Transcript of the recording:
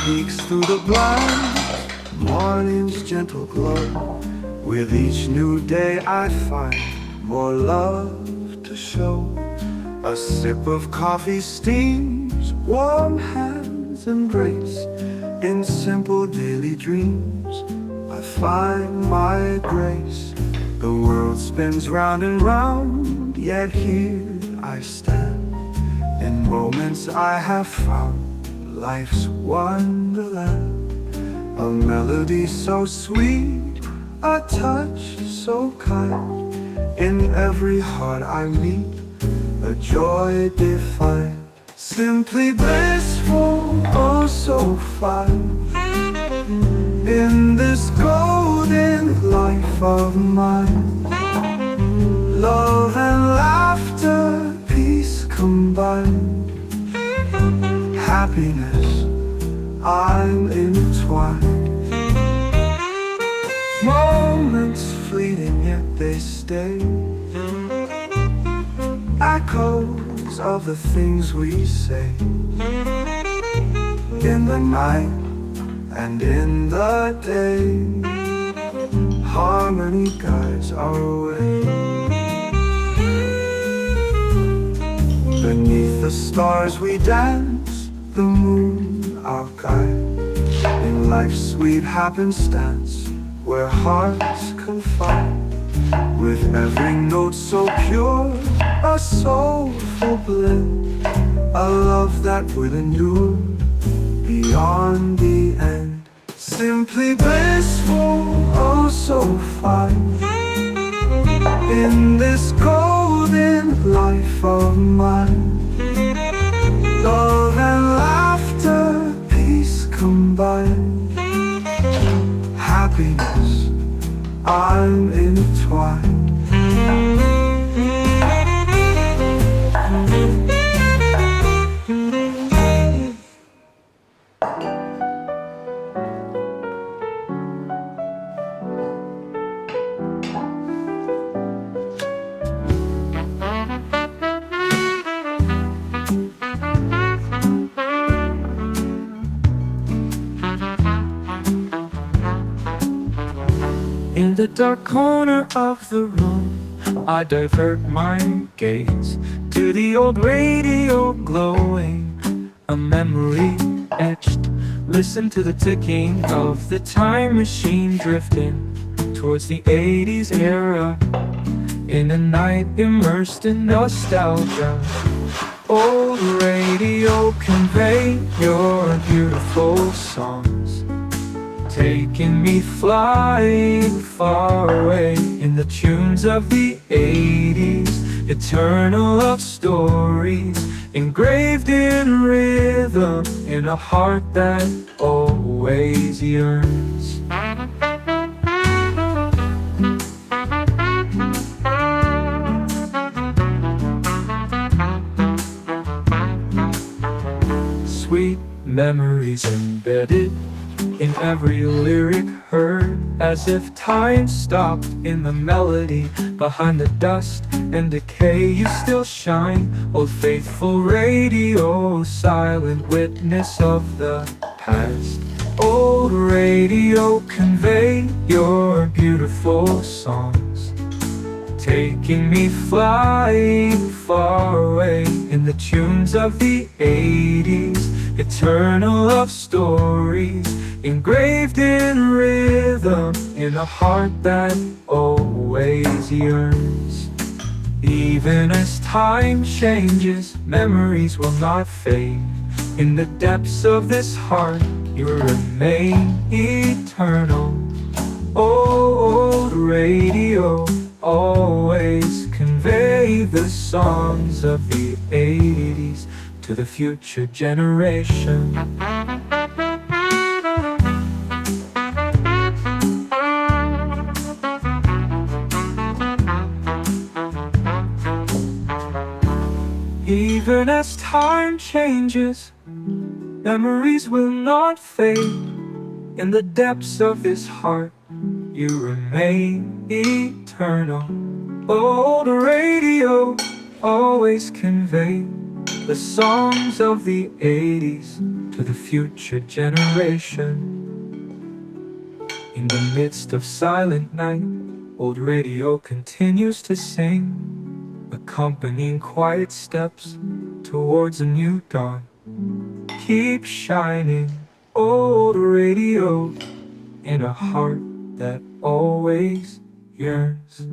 peeks through the blinds, morning's gentle glow. With each new day I find more love to show. A sip of coffee steams, warm hands embrace. In simple daily dreams I find my grace. The world spins round and round, yet here I stand. In moments I have found life's wonderland. A melody so sweet, a touch so kind. In every heart I meet a joy defined. Simply blissful, oh so fine. In this golden life of mine, love and laughter, peace combined. Happiness, I'm entwined. Moments fleeting yet they stay, echoes of the things we say. In the night and in the day, harmony guides our way. Beneath the stars we dance, the moon our guide. In life's sweet happenstance, where hearts confide. With every note so pure, a soulful blend. A love that will endure beyond the end. Simply blissful, oh so fine. In this golden life of mine, love and laughter, peace combined. Happiness, I'm entwined. In the dark corner of the room, I divert my gaze to the old radio glowing, a memory etched. Listen to the ticking of the time machine drifting towards the 80s era, in a night immersed in nostalgia. Old radio, convey your beautiful songs, taking me flying far away. In the tunes of the 80s, eternal love stories, engraved in rhythm, in a heart that always yearns. Sweet memories embedded in every lyric heard, as if time stopped in the melody. Behind the dust and decay you still shine, old faithful radio, silent witness of the past. Old radio, convey your beautiful songs, taking me flying far away. In the tunes of the 80s, eternal love stories, engraved in rhythm, in a heart that always yearns. Even as time changes, memories will not fade. In the depths of this heart, you remain eternal. Old radio, always convey the songs of the 80s to the future generation. Even as time changes, memories will not fade. In the depths of this heart, you remain eternal. Old radio, always convey the songs of the 80s to the future generation. In the midst of silent night, old radio continues to sing, accompanying quiet steps towards a new dawn. Keep shining, old radio, in a heart that always yearns.